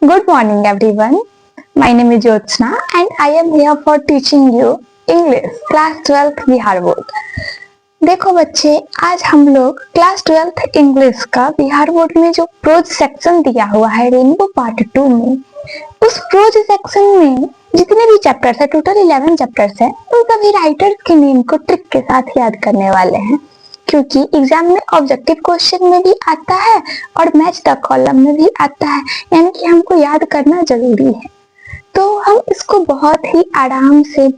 Good morning everyone. My name is Jyotsna and I am here for teaching you English class 12th Bihar board. देखो बच्चे, आज हम लोग class 12th English का Bihar board में जो प्रोज सेक्शन दिया हुआ है रेनबो पार्ट 2 में, उस प्रोज सेक्शन में जितने भी चैप्टर्स है, टोटल 11 चैप्टर्स है, उन सभी राइटर्स के नेम को ट्रिक के साथ याद करने वाले हैं, क्योंकि एग्जाम में ऑब्जेक्टिव क्वेश्चन में भी आता है और मैच द कॉलम में भी आता है, यानी कि हमको याद करना जरूरी है। तो हम इसको बहुत ही आराम से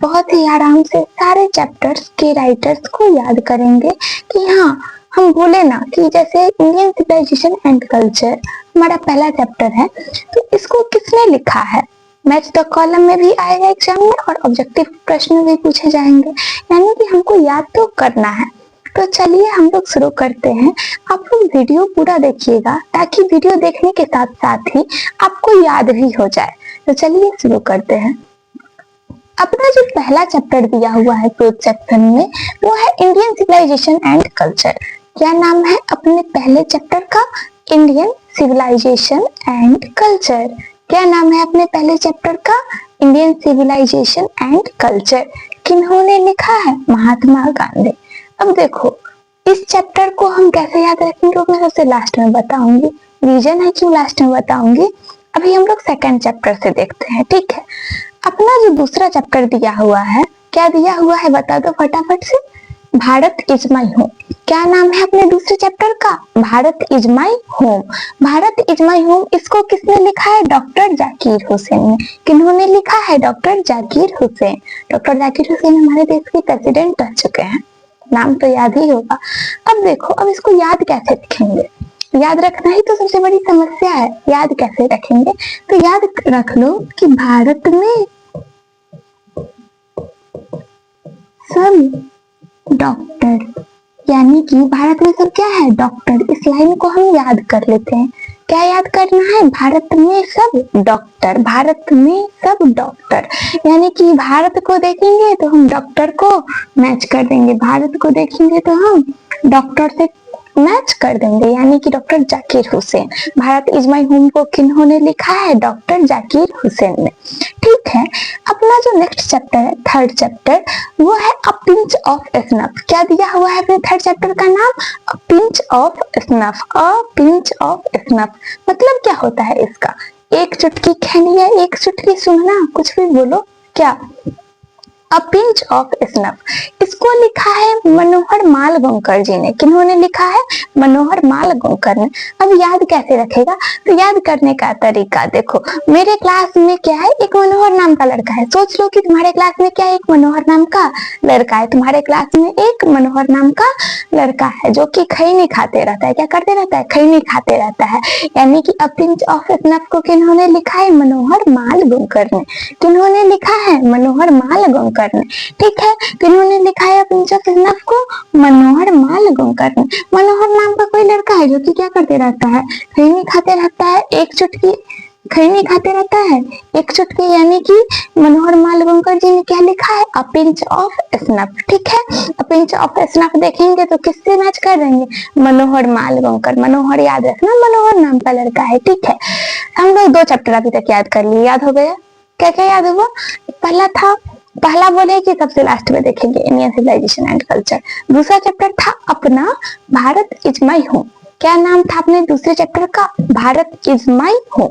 सारे चैप्टर्स के राइटर्स को याद करेंगे कि हाँ, हम बोले ना कि जैसे इंडियन सिविलाइजेशन एंड कल्चर हमारा पहला चैप्टर है, तो इसको किसने लिखा है, मैच द कॉलम में भी आएगा एग्जाम में और ऑब्जेक्टिव प्रश्न भी पूछे जाएंगे, यानी कि हमको याद तो करना है। तो चलिए हम लोग शुरू करते हैं। आप लोग वीडियो पूरा देखिएगा ताकि वीडियो देखने के साथ साथ ही आपको याद भी हो जाए। तो चलिए शुरू करते हैं। अपना जो पहला चैप्टर दिया हुआ है प्रोज सेक्शन में, वो है इंडियन सिविलाइजेशन एंड कल्चर। क्या नाम है अपने पहले चैप्टर का? Indian civilisation and culture. क्या नाम है अपने पहले चैप्टर का? Indian civilisation and culture. किन्होंने लिखा है? महात्मा गांधी। अब देखो, इस चैप्टर को हम कैसे याद रखेंगे वो मैं सबसे लास्ट में बताऊंगी। रीजन है क्यों लास्ट में बताऊंगी। अभी हम लोग सेकंड चैप्टर से देखते हैं, ठीक है। अपना जो दूसरा चैप्टर दिया हुआ है, क्या दिया हुआ है बता दो फटाफट से। Bharat is my home. क्या नाम है अपने दूसरे चैप्टर का? Bharat is my home. Bharat is my home, इसको किसने लिखा है? डॉक्टर जाकिर हुसैन ने। किन्होंने लिखा है? डॉक्टर जाकिर हुसैन। डॉक्टर जाकिर हुसैन हमारे देश के प्रेसिडेंट रह चुके हैं, नाम तो याद ही होगा। अब देखो, अब इसको याद कैसे रखेंगे? याद रखना ही तो सबसे बड़ी समस्या है, याद कैसे रखेंगे? तो याद रख लो कि भारत में सब डॉक्टर, यानी कि भारत में सब क्या है? डॉक्टर। इस लाइन को हम याद कर लेते हैं। क्या याद करना है? भारत में सब डॉक्टर। भारत में सब डॉक्टर, यानी कि भारत को देखेंगे तो हम डॉक्टर को मैच कर देंगे, भारत को देखेंगे तो हम डॉक्टर से मैच कर देंगे, यानी कि doctor Zakir Hussain. Bharat is my home को किन्होंने लिखा है? डॉक्टर जाकिर हुसैन ने, ठीक है। अपना जो नेक्स्ट चैप्टर है, थर्ड चैप्टर, वो है अ पिंच ऑफ स्नफ। क्या दिया हुआ है अपने थर्ड चैप्टर का नाम? A pinch of snuff. A pinch of snuff मतलब क्या होता है इसका? एक चुटकी खैनी या एक चुटकी सूंघना, कुछ भी बोलो। क्या? A pinch of snuff. इसको लिखा है मनोहर माल गोंकर जी ने। किन्होंने लिखा है? मनोहर माल गोंकर ने। अब याद कैसे रखेगा? तो याद करने का तरीका देखो, मेरे क्लास में क्या है? एक मनोहर नाम का लड़का है। सोच लो कि तुम्हारे क्लास में क्या है? एक मनोहर नाम का लड़का है। तुम्हारे क्लास में एक मनोहर नाम का लड़का है जो कि खैनी खाते रहता है। क्या करते रहता है? खैनी खाते रहता है, यानी कि अ पिंच ऑफ स्नफ को किन्होंने लिखा है? मनोहर माल गोंकर ने। किन्होंने लिखा है? मनोहर माल गोंकर ने, ठीक है। किन्होंने लिखा है पिंच ऑफ स्नफ को? मनोहर माल गोंकर ने। मनोहर नाम का कोई लड़का है जो कि क्या करते रहता है? खैनी खाते रहता है। एक चुटकी खैनी खाते रहता है, एक चुटकी, यानी कि मनोहर माल गोंकर जी ने क्या लिखा है? अ पिंच ऑफ स्नफ, ठीक है। अ पिंच ऑफ स्नफ देखेंगे तो किससे मैच कर देंगे? मनोहर माल गोंकर। मनोहर याद रखना, मनोहर नाम का लड़का है, ठीक है। हम लोग दो चैप्टर अभी तक याद कर लिए, याद हो गया? क्या क्या याद हुआ? पहला बोले कि सबसे लास्ट में देखेंगे इंडियन सिविलाइजेशन एंड कल्चर। दूसरा चैप्टर था अपना भारत इज माई होम। क्या नाम था अपने दूसरे चैप्टर का? भारत इज माई होम,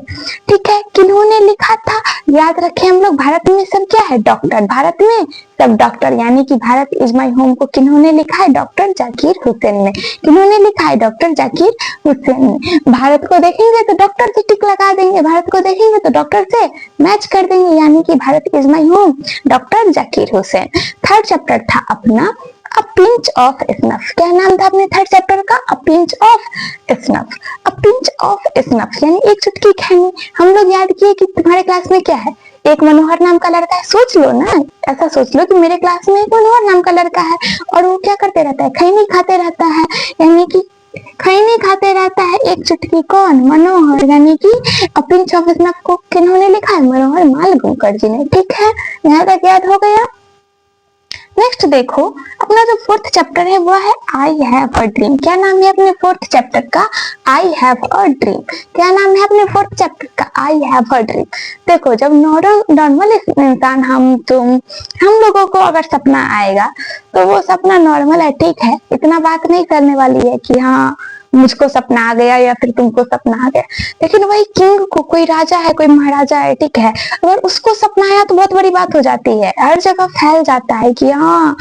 ठीक है। किन्होंने लिखा था? याद रखें हम लोग, भारत में सब क्या है? डॉक्टर। भारत में सब डॉक्टर, यानी कि भारत इज माई होम को किन्होंने लिखा है? डॉक्टर जाकिर हुसैन ने। किन्होंने लिखा है? डॉक्टर जाकिर हुसैन ने। भारत को देखेंगे तो डॉक्टर से टिक लगा देंगे, भारत को देखेंगे तो डॉक्टर से मैच कर देंगे, यानी कि Bharat is my home, doctor Zakir Hussain. Third chapter था अपना अ पिंच ऑफ स्नफ। क्या नाम था अपने थर्ड चैप्टर का? A pinch of snuff. A pinch of snuff यानी एक चुटकी खैनी। हम लोग याद किए कि तुम्हारे क्लास में क्या है? एक मनोहर नाम का लड़का है। सोच लो ना, ऐसा सोच लो कि मेरे क्लास में एक मनोहर नाम का लड़का है और वो क्या करते रहता है? खैनी खाते रहता है, यानी कि खैनी खाते रहता है। एक चुटकी कौन? मनोहर, यानी कि अ पिंच ऑफ स्नफ को किन्होंने लिखा है? मनोहर माल गोंकर जी ने, ठीक है। यहाँ तक याद हो गया? नेक्स्ट देखो, अपना जो फोर्थ चैप्टर है वो है आई हैव अ ड्रीम। क्या नाम है अपने फोर्थ चैप्टर का? आई हैव अ ड्रीम। क्या नाम है अपने फोर्थ चैप्टर का? आई हैव अ ड्रीम। देखो, जब नॉर्मल इंसान, हम लोगों को अगर सपना आएगा तो वो सपना नॉर्मल है, ठीक है, इतना बात नहीं करने वाली है कि हाँ मुझको सपना आ गया या फिर तुमको सपना आ गया। लेकिन वही किंग को, कोई राजा है, कोई महाराजा है, ठीक है, अगर उसको सपना आया तो बहुत बड़ी बात हो जाती है, हर जगह फैल जाता है कि हाँ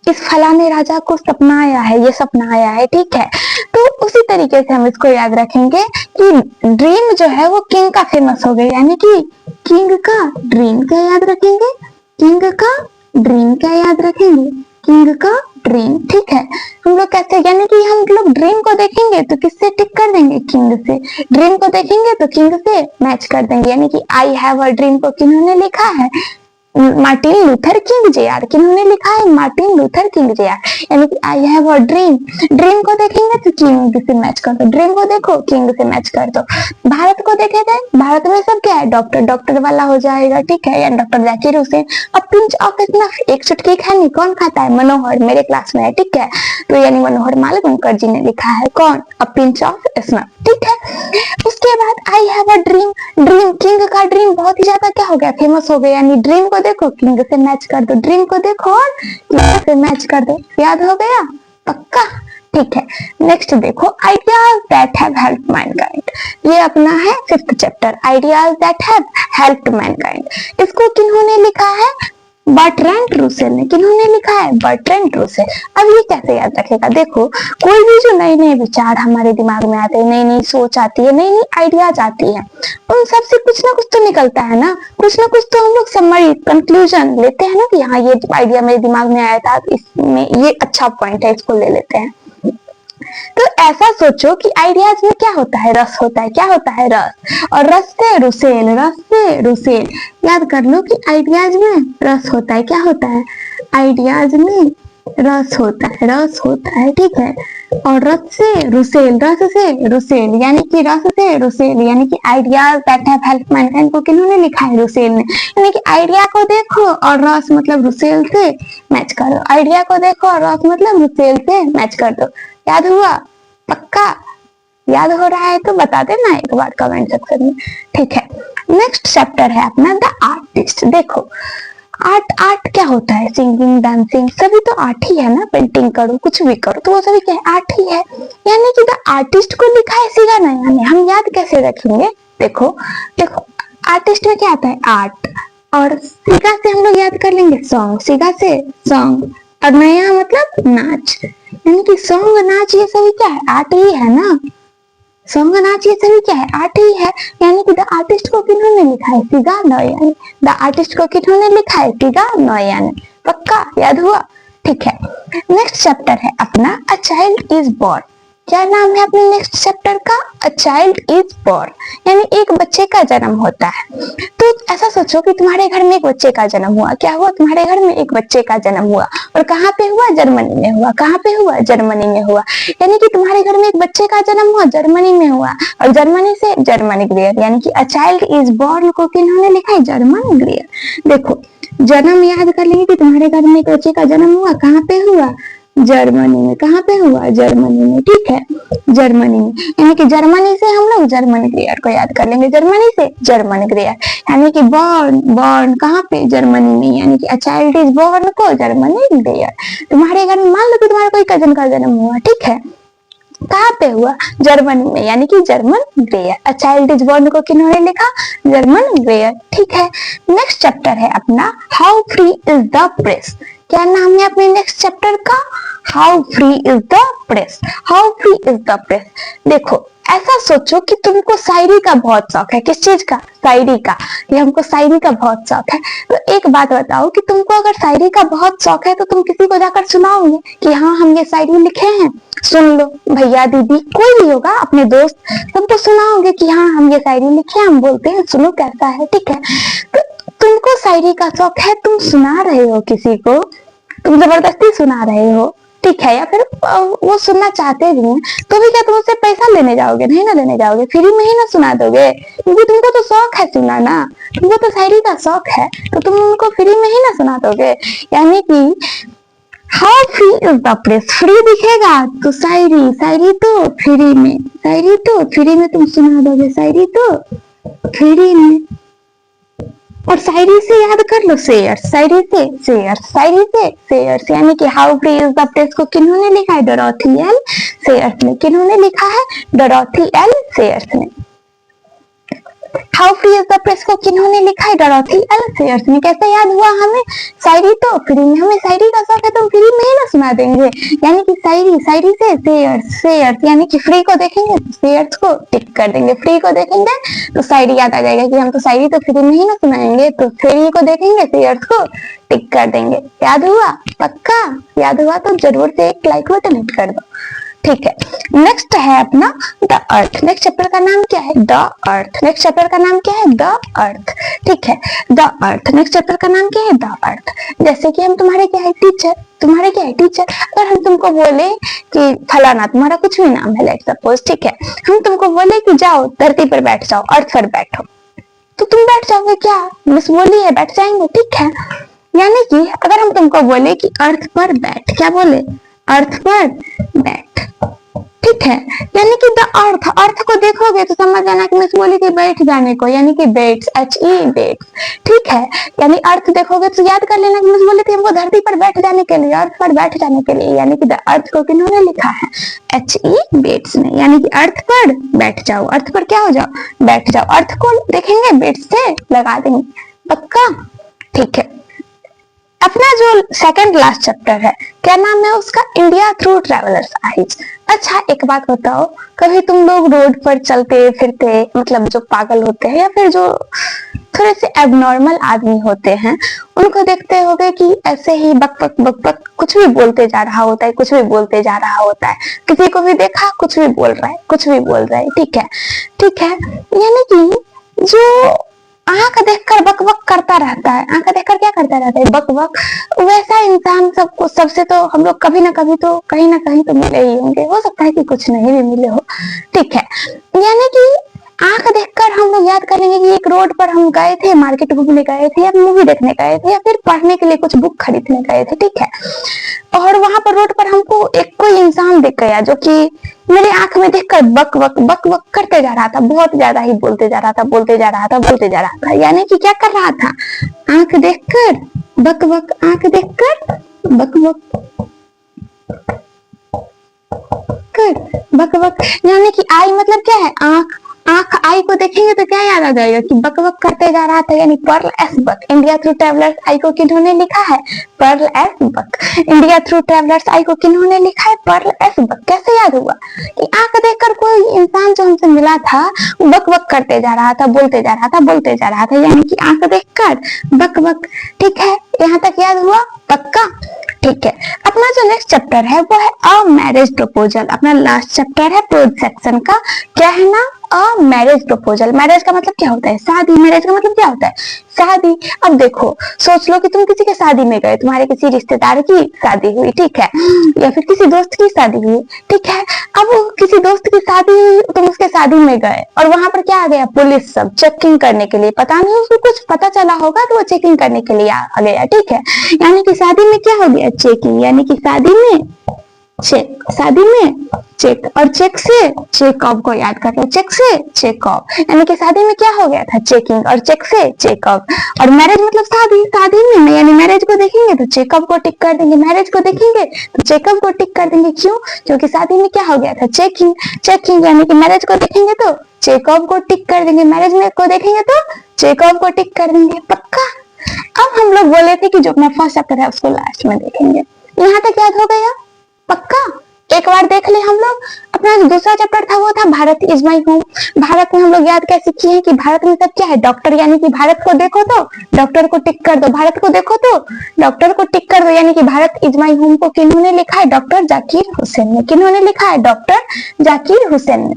इस फलाने राजा को सपना आया है, ये सपना आया है, ठीक है। तो उसी तरीके से हम इसको याद रखेंगे कि ड्रीम जो है वो किंग का फेमस हो गया, यानी कि किंग का ड्रीम। क्या याद रखेंगे? किंग का ड्रीम। क्या याद रखेंगे? किंग का ड्रीम, ठीक है। हम लोग कैसे, यानी कि हम लोग ड्रीम को देखेंगे तो किससे टिक कर देंगे? किंग से। ड्रीम को देखेंगे तो किंग से मैच कर देंगे, यानी कि आई हैव अ ड्रीम को किन्होंने लिखा है? Martin Luther King JR. किन्होंने लिखा है? Martin Luther King JR. यानी कि I have a dream, dream को देखेंगे तो किंग से मैच कर दो, ड्रीम को देखो किंग से मैच कर दो। भारत को देखे थे, भारत में सब क्या है? डॉक्टर, डॉक्टर वाला हो जाएगा, ठीक है, या डॉक्टर जाकिर हुसैन। अब पिंच ऑफ स्नफ, एक चुटकी खानी, कौन खाता है? मनोहर, मेरे क्लास में है, ठीक है। तो यानी मनोहर मालवणकर जी ने लिखा है, कौन? अ पिंच ऑफ स्नफ, ठीक है। उसके बाद आई have a dream, dream, king का ड्रीम बहुत ही ज्यादा क्या हो गया? फेमस हो गया, यानी ड्रीम को देखो किंग से मैच कर दो, ड्रीम को देखो और किंग से मैच कर दो। याद हो गया? पक्का? ठीक है। नेक्स्ट देखो, ideas that have helped Mankind. ये अपना है fifth chapter, ideas that have helped Mankind. इसको किन्होंने लिखा है? बर्ट्रैंड रूसेल ने। किन्होंने लिखा है? Bertrand Russell. अब ये कैसे याद रखेगा? देखो, कोई भी जो नए नए विचार हमारे दिमाग में आते हैं, नई नई सोच आती है, नई नई आइडियाज आती है, उन सब से कुछ ना कुछ तो निकलता है ना, कुछ ना कुछ तो हम लोग समरी, कंक्लूजन लेते हैं ना कि हाँ ये आइडिया मेरे दिमाग में आया था, इसमें ये अच्छा पॉइंट है, इसको ले लेते हैं। तो ऐसा सोचो कि आइडियाज में क्या होता है? रस होता है। क्या होता है? रस। और रस से रुसेल, रस से रुसेल। याद कर लो कि आइडियाज में रस होता है। क्या होता है? आइडियाज में रस होता है, रस होता है, ठीक है। और रस से रुसेल, रस से रुसेल, यानी कि रस से रुसेल, यानी कि ideas that have helped Mankind को किन्होंने लिखा है? रुसेल ने। यानी कि आइडिया को देखो और रस मतलब रुसेल से मैच कर दो, आइडिया को देखो और रस मतलब रुसेल से मैच कर दो। याद हुआ? पक्का? याद हो रहा है तो बता देना एक बार कमेंट सेक्शन में, ठीक है। नेक्स्ट चैप्टर है अपना द आर्टिस्ट। देखो, आर्ट क्या होता है? सिंगिंग, डांसिंग, सभी तो आर्ट ही है ना। पेंटिंग करो, कुछ भी करो तो वो सभी क्या है? आर्ट ही है। यानी कि द आर्टिस्ट को लिखा है सीगा नया ने। हम याद कैसे रखेंगे? देखो देखो, आर्टिस्ट में क्या आता है? आर्ट। और सीगा से हम लोग याद कर लेंगे सॉन्ग, सीगा से सॉन्ग, और नया मतलब नाच। यानी कि सॉन्ग, नाच, ये सभी क्या है? आर्ट ही है ना। सॉन्ग, नाच, ये सभी क्या है? आर्ट ही है। यानी कि द आर्टिस्ट को किन्होंने लिखा है? सीगा नोया ने। द आर्टिस्ट को किन्होंने लिखा है? सीगा नोया ने। पक्का? याद हुआ? ठीक है। नेक्स्ट चैप्टर है अपना अ चाइल्ड इज बोर्न। क्या नाम है अपने नेक्स्ट चैप्टर का? अ चाइल्ड इज बोर्न, यानी एक बच्चे का जन्म होता है। तो ऐसा सोचो कि तुम्हारे घर में एक बच्चे का जन्म हुआ। क्या हुआ? तुम्हारे घर में एक बच्चे का जन्म हुआ, और कहाँ पे हुआ? जर्मनी में हुआ। कहाँ पे हुआ? जर्मनी में हुआ। यानी कि तुम्हारे घर में एक बच्चे का जन्म हुआ, जर्मनी में हुआ, और जर्मनी से जर्मन ग्रेयर, यानी कि अ चाइल्ड इज बोर्न को किन्होंने लिखा है? जर्मन ग्रेयर। देखो, जन्म याद कर लेंगे कि तुम्हारे घर में एक बच्चे का जन्म हुआ, कहाँ पे हुआ? जर्मनी में। कहाँ पे हुआ? जर्मनी में, ठीक है, जर्मनी में। यानी कि जर्मनी से हम लोग जर्मन ग्रेयर को याद कर लेंगे, जर्मनी से जर्मन ग्रेयर। यानी कि बॉर्न, बॉर्न कहाँ पे? जर्मनी में। यानी कि अ चाइल्ड इज बॉर्न को जर्मनी ग्रेयर। तुम्हारे घर में मान लो कि तुम्हारे कोई कजन का जन्म हुआ, ठीक है, कहाँ पे हुआ? जर्मनी में, यानी कि German Greer. A child is born को किन्होंने लिखा? जर्मन ग्रेयर, ठीक है। नेक्स्ट चैप्टर है अपना how free is the press. क्या नाम है अपने नेक्स्ट चैप्टर का? How free is the press. How free is the press. देखो, ऐसा सोचो कि तुमको शायरी का बहुत शौक है। किस चीज का? शायरी का। कि हमको शायरी का बहुत शौक है। तो एक बात बताओ कि तुमको अगर शायरी का बहुत शौक है तो तुम किसी को जाकर सुनाओगे कि हाँ हम ये शायरी लिखे हैं, सुन लो। भैया, दीदी, कोई भी होगा, अपने दोस्त, सबको सुनाओगे कि हाँ हम ये शायरी लिखे हैं, हम बोलते हैं, सुनो कैसा है, ठीक है। तो तुमको शायरी का शौक है, तुम सुना रहे हो किसी को, तुम जबरदस्ती सुना रहे हो, ठीक है, या फिर वो सुनना चाहते भी हैं तो भी क्या तुम उससे पैसा लेने जाओगे? नहीं ना लेने जाओगे, फ्री में ही ना सुना दोगे, क्योंकि तुमको तो शौक है सुनाना, तुमको तो शायरी का शौक है, तो तुम उनको फ्री में ही ना सुना दोगे। यानी कि how free is the press, free दिखेगा तो शायरी, शायरी तो फ्री में, शायरी तो फ्री में तुम सुना दोगे, शायरी तो फ्री में। और शायरी से याद कर लो शेयर, शायरी से शेयर, शायरी से शेयर्स, यानी कि how free is the press को किन्होंने लिखा है? डोरोथी एल शेयर्स ने। किन्होंने लिखा है? डोरोथी एल शेयर्स ने। How free is the press को किन्होंने लिखा है? डोरोथी एल शेयर्स ने। कैसे याद हुआ हमें? शायरी तो फ्री में, हमें शायरी का शौक है तो फ्री में ही ना सुना देंगे, यानी कि शायरी, शायरी से शेयर्स, शेयर्स, यानी कि फ्री को देखेंगे तो शेयर्स को टिक कर देंगे, फ्री को देखेंगे तो शायरी याद आ जाएगा कि हम तो शायरी तो फ्री में ही ना सुनाएंगे, तो फ्री को देखेंगे शेयर्स को टिक कर देंगे। याद हुआ? पक्का याद हुआ तो जरूर से एक लाइक बटन हिट कर दो। ठीक है, नेक्स्ट है अपना द अर्थ। नेक्स्ट चैप्टर का नाम क्या है? The earth. नेक्स्ट चैप्टर का नाम क्या है? The earth. ठीक है, द अर्थ। नेक्स्ट चैप्टर का नाम क्या है? The earth. जैसे कि हम तुम्हारे क्या है? टीचर। तुम्हारे क्या है? टीचर। अगर हम तुमको बोले कि फलाना, तुम्हारा कुछ भी नाम है लेट्स सपोज, ठीक है, हम तुमको बोले कि जाओ धरती पर बैठ जाओ, अर्थ पर बैठो, तो तुम बैठ जाओगे क्या? मिस बोली है बैठ जाएंगे, ठीक है। यानी कि अगर हम तुमको बोले कि अर्थ पर बैठ, क्या बोले? अर्थ पर बैठ, ठीक है। यानी कि द अर्थ, अर्थ को देखोगे तो समझ जाना कि मिस बोली थी बैठ जाने को, यानी कि बेट्स, HE बेट्स, ठीक है। यानी अर्थ देखोगे तो याद कर लेना कि मिस बोली थी हमको धरती पर बैठ जाने के लिए, अर्थ पर बैठ जाने के लिए, यानी कि द अर्थ को किन्होंने लिखा है? HE बेट्स ने। यानी कि अर्थ पर बैठ जाओ, अर्थ पर क्या हो जाओ? बैठ जाओ। अर्थ को देखेंगे बेट्स से लगा देंगे, पक्का, ठीक है। अपना जो सेकंड लास्ट चैप्टर है, क्या नाम है उसका? India through travellers eyes. अच्छा एक बात बताओ, कभी तुम लोग रोड पर चलते फिरते, मतलब जो पागल होते हैं या फिर जो थोड़े से एबनॉर्मल आदमी होते हैं, उनको देखते होगे कि ऐसे ही बक बक बक बक कुछ भी बोलते जा रहा होता है, कुछ भी बोलते जा रहा होता है। किसी को भी देखा कुछ भी बोल रहा है, कुछ भी बोल रहा है, ठीक है, ठीक है। यानी कि जो आंख देखकर बक बक करता रहता है, आंख देखकर क्या करता रहता है? बक बक, वैसा इंसान सबको, सबसे तो हम लोग कभी ना कभी तो कहीं ना कहीं तो मिले ही होंगे, हो सकता है कि कुछ नहीं भी मिले हो, ठीक है। यानी कि आंख देखकर हम लोग याद करेंगे कि एक रोड पर हम गए थे, मार्केट घूमने गए थे, या मूवी देखने गए थे, या फिर पढ़ने के लिए कुछ बुक खरीदने गए थे, ठीक है। और वहां पर रोड पर हमको एक कोई इंसान दिख गया जो कि मेरे आंख में देखकर बक बक बक बक करते जा रहा था, बहुत ज्यादा ही बोलते जा रहा था, बोलते जा रहा था, बोलते जा रहा था। यानी कि क्या कर रहा था? आंख देखकर बक बक, आंख देखकर बक बक कर, बक बक। यानी कि आई मतलब क्या है? आंख। आंख आई को देखेंगे तो क्या याद आ जाएगा कि बक बक करते जा रहा था, यानी Pearl S Buck. India through travellers eye को किन्होंने लिखा है? Pearl S Buck. India through travellers eye को किन्होंने लिखा है? Pearl S Buck. कैसे याद हुआ कि आंख देखकर कोई इंसान जो हमसे मिला था वो बक बक करते जा रहा था, बोलते जा रहा था, बोलते जा रहा था, यानी कि आंख देखकर बक बक, ठीक है। यहाँ तक याद हुआ? पक्का, ठीक है। अपना जो नेक्स्ट चैप्टर है वो है अ मैरिज प्रपोजल। अपना लास्ट चैप्टर है प्रोज सेक्शन का, क्या है ना? A marriage proposal. मैरिज का मतलब क्या होता है? शादी। मैरिज का मतलब क्या होता है? शादी। अब देखो, सोच लो कि तुम किसी के शादी में गए, तुम्हारे किसी रिश्तेदार की शादी हुई, ठीक है, या फिर किसी दोस्त की शादी हुई, ठीक है। अब किसी दोस्त की शादी हुई, तुम उसके शादी में गए और वहां पर क्या आ गया? पुलिस सब चेकिंग करने के लिए, पता नहीं उसको कुछ पता चला होगा तो वो चेकिंग करने के लिए आ गया, ठीक है। यानी कि शादी में क्या हो गया? चेकिंग। यानी कि शादी में चेक, शादी में चेक, और चेक से चेक ऑफ को याद कर लो, चेक से चेक ऑफ। यानी कि शादी में क्या हो गया था? चेकिंग, और चेक से चेक ऑफ। और मैरिज मतलब शादी, शादी में यानी मैरिज को देखेंगे तो चेक ऑफ को टिक कर देंगे, मैरिज को देखेंगे तो चेक ऑफ को टिक कर देंगे। क्यों? क्योंकि शादी में क्या हो गया था? Checking, checking. यानी कि मैरिज को देखेंगे तो चेक ऑफ को टिक कर देंगे, मैरिज में को देखेंगे तो चेक ऑफ को टिक कर देंगे, पक्का। अब हम लोग बोले थे कि जो अपना फर्स्ट चैप्टर है उसको लास्ट में देखेंगे, यहाँ तक याद हो गया? पक्का, एक बार देख ले हम लोग। अपना दूसरा चैप्टर था वो था Bharat is my home. Bharat में हम लोग याद कैसे किए हैं कि भारत में सब क्या है? डॉक्टर। यानी कि भारत को देखो तो डॉक्टर को टिक कर दो, भारत को देखो तो डॉक्टर को टिक कर दो। यानी कि भारत इज माई होम को किन्होंने लिखा है? डॉक्टर जाकिर हुसैन ने। किन्होंने लिखा है? डॉक्टर जाकिर हुसैन ने।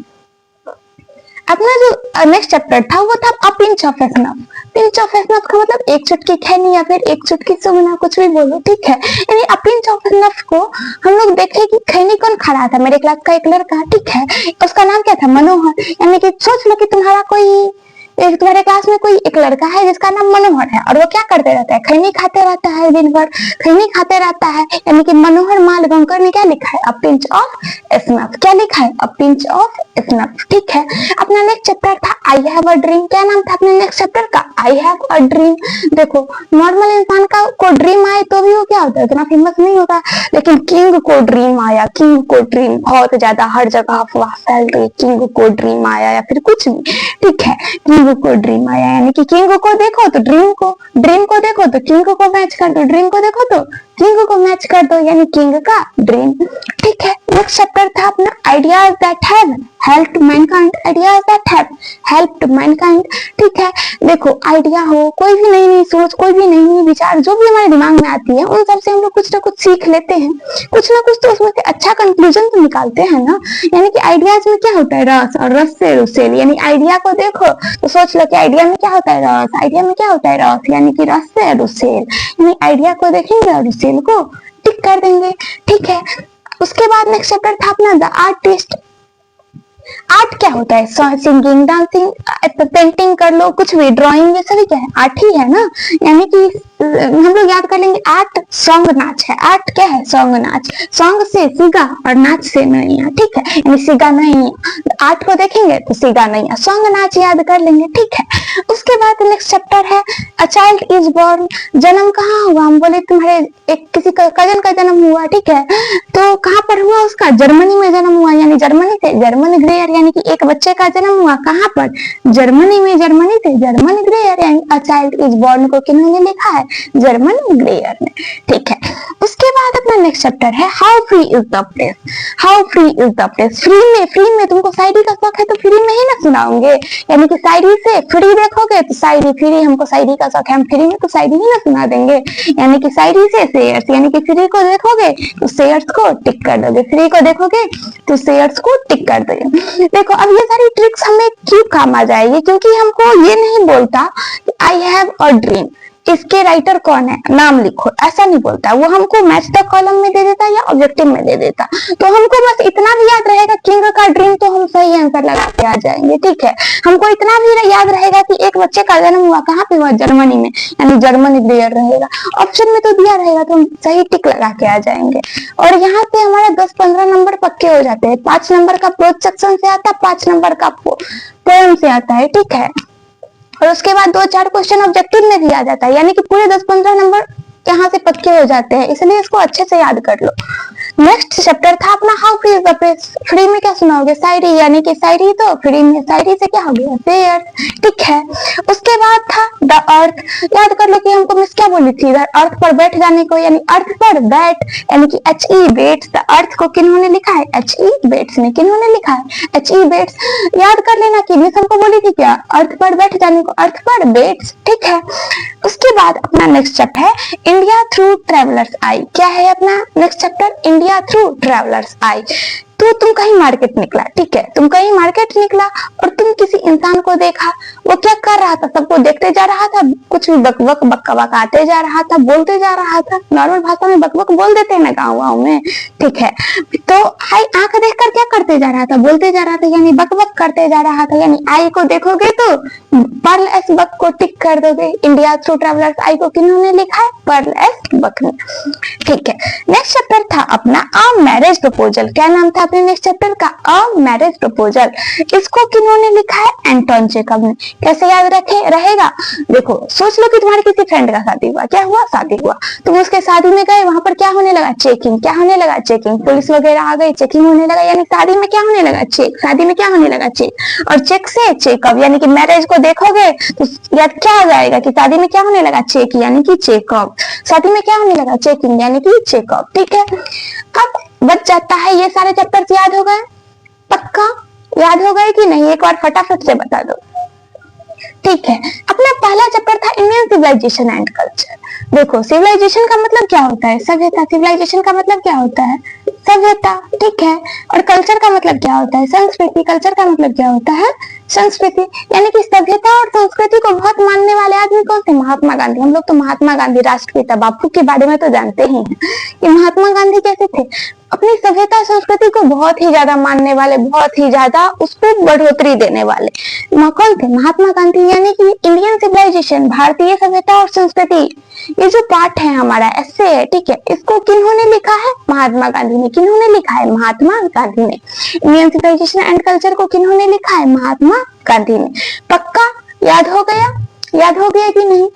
अपना जो नेक्स्ट चैप्टर था वो था a pinch of snuff. Pinch of snuff का मतलब एक चुटकी खैनी या फिर एक चुटकी सुगना, कुछ भी बोलो, ठीक है। यानी अ पिंच ऑफ स्नफ को हम लोग देखे कि खैनी कौन खा रहा था, मेरे क्लास का एक लड़का, ठीक है, उसका नाम क्या था, मनोहर। यानी कि सोच लो कि तुम्हारा कोई तुम्हारे क्लास में कोई एक लड़का है जिसका नाम मनोहर है, और वो क्या करते रहता है, खैनी खाते रहता है, दिन भर खैनी खाते रहता है। यानी कि मनोहर मालवंकर ने क्या लिखा है, अ पिंच ऑफ स्नफ। क्या लिखा है, अ पिंच ऑफ स्नफ, ठीक है। अपना नेक्स्ट चैप्टर था आई हैव अ ड्रीम। क्या नाम था अपने नेक्स्ट चैप्टर का, आई हैव अ ड्रीम। देखो नॉर्मल इंसान का को ड्रीम आए तो भी वो क्या होता है, इतना फेमस नहीं होता, लेकिन किंग को ड्रीम आया, किंग को ड्रीम, बहुत ज्यादा हर जगह अफवाह फैल रही, किंग को ड्रीम आया या फिर कुछ भी, ठीक है, किंग को ड्रीम आया। यानी कि किंग को देखो तो ड्रीम को, ड्रीम को देखो तो किंग को मैच कर दो, ड्रीम को देखो तो किंग को मैच कर दो, यानी किंग का ड्रीम, ठीक है। नेक्स्ट चैप्टर था अपना ideas that have helped Mankind. Ideas that have helped Mankind, ठीक है। देखो आइडिया हो, कोई भी नई नई सोच, कोई भी नई नई विचार जो भी हमारे दिमाग में आती है, उन सब से हम लोग कुछ ना कुछ सीख लेते हैं, कुछ ना कुछ तो उसमें से अच्छा कंक्लूजन तो निकालते हैं ना। यानी कि आइडियाज में क्या होता है, रस, और रस से रुसेल। यानी आइडिया को देखो तो सोच लो कि आइडिया में क्या होता है, रस, आइडिया में क्या होता है, रस, यानी कि रस से रुसेल। यानी आइडिया को देखेंगे और रुसेल को टिक कर देंगे, ठीक है। उसके बाद नेक्स्ट चैप्टर था अपना द आर्टिस्ट। आर्ट क्या होता है, सिंगिंग, डांसिंग, पेंटिंग कर लो, कुछ भी, ड्राइंग, ये सभी क्या है, आर्ट ही है ना। यानी कि हम लोग याद कर लेंगे, आर्ट सॉन्ग नाच है। आर्ट क्या है, सॉन्ग नाच, सॉन्ग से सीगा और नाच से नैया, ठीक है। यानी सीगा नहीं, आर्ट को देखेंगे तो सीगा नैया, सॉन्ग नाच याद कर लेंगे, ठीक है। उसके बाद नेक्स्ट चैप्टर है अ चाइल्ड इज बोर्न। जन्म कहाँ हुआ, हम बोले तुम्हारे एक किसी कजन का जन्म हुआ, ठीक है, तो कहाँ पर हुआ उसका, जर्मनी में जन्म हुआ। यानी जर्मनी से, जर्मन ग्रेयर, यानी कि एक बच्चे का जन्म हुआ कहाँ पर, जर्मनी में, जर्मनी से, जर्मन ग्रेयर। यानी अ चाइल्ड इज बोर्न को किन्होंने लिखा है, जर्मन ग्रेयर ने, ठीक है। उसके बाद अपना नेक्स्ट चैप्टर है how free is the place. How free is the place, free में तुमको शायरी का शौक है तो फ्री में ही ना सुनाओगे। यानी कि शायरी से फ्री देखोगे तो शायरी फ्री, हमको शायरी का शौक है, हम फ्री में तो शायरी ही ना सुना देंगे। यानी कि शायरी से शेयर्स, यानी कि फ्री को देखोगे तो शेयर्स को टिक कर दोगे, फ्री को देखोगे तो शेयर्स को टिक कर दोगे। देखो अब ये सारी ट्रिक्स हमें क्यों काम आ जाएगी, क्योंकि हमको ये नहीं बोलता कि आई हैव अ ड्रीम, इसके राइटर कौन है, नाम लिखो, ऐसा नहीं बोलता। वो हमको मैच द कॉलम में दे देता या ऑब्जेक्टिव में दे देता। तो हमको बस इतना भी याद रहेगा किंग का ड्रीम, तो हम सही आंसर लगा के आ जाएंगे, ठीक है। हमको इतना भी याद रहेगा कि एक बच्चे का जन्म हुआ कहाँ पे हुआ, जर्मनी में, यानी जर्मनी ग्रेयर रहेगा, ऑप्शन में तो दिया रहेगा, तो हम सही टिक लगा के आ जाएंगे। और यहाँ पे हमारा 10-15 नंबर पक्के हो जाते हैं। 5 नंबर का प्रोज सेक्शन से आता है, 5 नंबर का पोएम से आता है, ठीक है। और उसके बाद 2-4 क्वेश्चन ऑब्जेक्टिव में भी आ जाता है, यानी कि पूरे 10-15 नंबर यहाँ से पक्के हो जाते हैं, इसलिए इसको अच्छे से याद कर लो। नेक्स्ट चैप्टर था अपना how free is the place. Free में क्या सुनाओगे, शायरी, यानी कि शायरी, तो फ्री में शायरी से क्या हो गया, शेयर, ठीक है। उसके बाद था द अर्थ। याद कर लो कि हमको मिस क्या बोली थी, अर्थ पर बैठ जाने को, यानी अर्थ पर बैठ, यानी कि H.E. बेट्स। द अर्थ को किन्होंने लिखा है, H.E. बेट्स ने। किन्होंने लिखा है, H.E. बेट्स। याद कर लेना कि मिस हमको बोली थी क्या, अर्थ पर बैठ जाने को, अर्थ पर बेट्स, ठीक है। उसके बाद अपना नेक्स्ट चैप्टर है इंडिया थ्रू ट्रेवलर्स आई। क्या है अपना next chapter, India through travellers eye. तो तुम कहीं मार्केट निकला, ठीक है, तुम कहीं मार्केट निकला और तुम किसी इंसान को देखा, वो क्या कर रहा था, सबको देखते जा रहा था, कुछ भी बकबक बकबकाते जा रहा था, बोलते जा रहा था। नॉर्मल भाषा में बकबक बोल देते हैं ना गाँव में, ठीक है। तो आई आंख देखकर क्या करते जा रहा था, बोलते जा रहा था, यानी बकबक करते जा रहा था। यानी आई को देखोगे तो पर्ल एस बक को टिक कर दोगे। इंडिया थ्रू ट्रेवलर्स आई को किन्होंने लिखा है, पर्ल एस बक ने, ठीक है। नेक्स्ट चैप्टर था अपना अ मैरिज प्रपोजल। क्या नाम था अपने नेक्स्ट चैप्टर का, अ मैरिज प्रपोजल। इसको किन्होंने लिखा है, एंटोन चेकव ने। कैसे याद रखे रहेगा, देखो सोच लो कि तुम्हारे किसी फ्रेंड का शादी हुआ, क्या हुआ, शादी हुआ, तुम उसके शादी में गए, वहां पर क्या होने लगा, चेकिंग। क्या होने लगा, चेकिंग, पुलिस वगैरह आ गई, चेकिंग होने लगा। यानी शादी में क्या होने लगा, चेक, शादी में क्या होने लगा, चेक। और चेक से चेकअप, यानी कि मैरिज को देखोगे तो याद क्या आ जाएगा कि शादी में क्या होने लगा, चेक, यानी कि चेकअप। शादी में क्या होने लगा, चेकिंग, यानी कि चेकअप, ठीक है। अब बच जाता है, ये सारे चैप्टर्स याद हो गए, पक्का याद हो गए कि नहीं, एक बार फटाफट से बता दो, ठीक है। अपना पहला चैप्टर था इंडियन सिविलाइजेशन एंड कल्चर। देखो सिविलाइजेशन का मतलब क्या होता है, सभ्यता। सिविलाइजेशन का मतलब क्या होता है, सभ्यता, ठीक है। और कल्चर का मतलब क्या होता है? संस्कृति। कल्चर का मतलब क्या होता है? संस्कृति। यानी कि सभ्यता और संस्कृति को बहुत मानने वाले आदमी कौन थे? महात्मा गांधी। हम लोग तो महात्मा गांधी राष्ट्रपिता बापू के बारे में तो जानते ही हैं कि महात्मा गांधी कैसे थे, अपनी सभ्यता संस्कृति को बहुत ही ज्यादा मानने वाले, बहुत ही ज्यादा उसको बढ़ोतरी देने वाले कौन थे? महात्मा गांधी। यानी कि इंडियन सिविलाइजेशन, भारतीय सभ्यता और संस्कृति, ये जो पार्ट है हमारा ऐसे है, ठीक है, इसको किन्होंने लिखा है? महात्मा गांधी ने। किन्होंने लिखा है? महात्मा गांधी ने। इंडियन सिविलाइजेशन एंड कल्चर को किन्होंने लिखा है? महात्मा गांधी ने। पक्का याद हो गया? याद हो गया कि नहीं?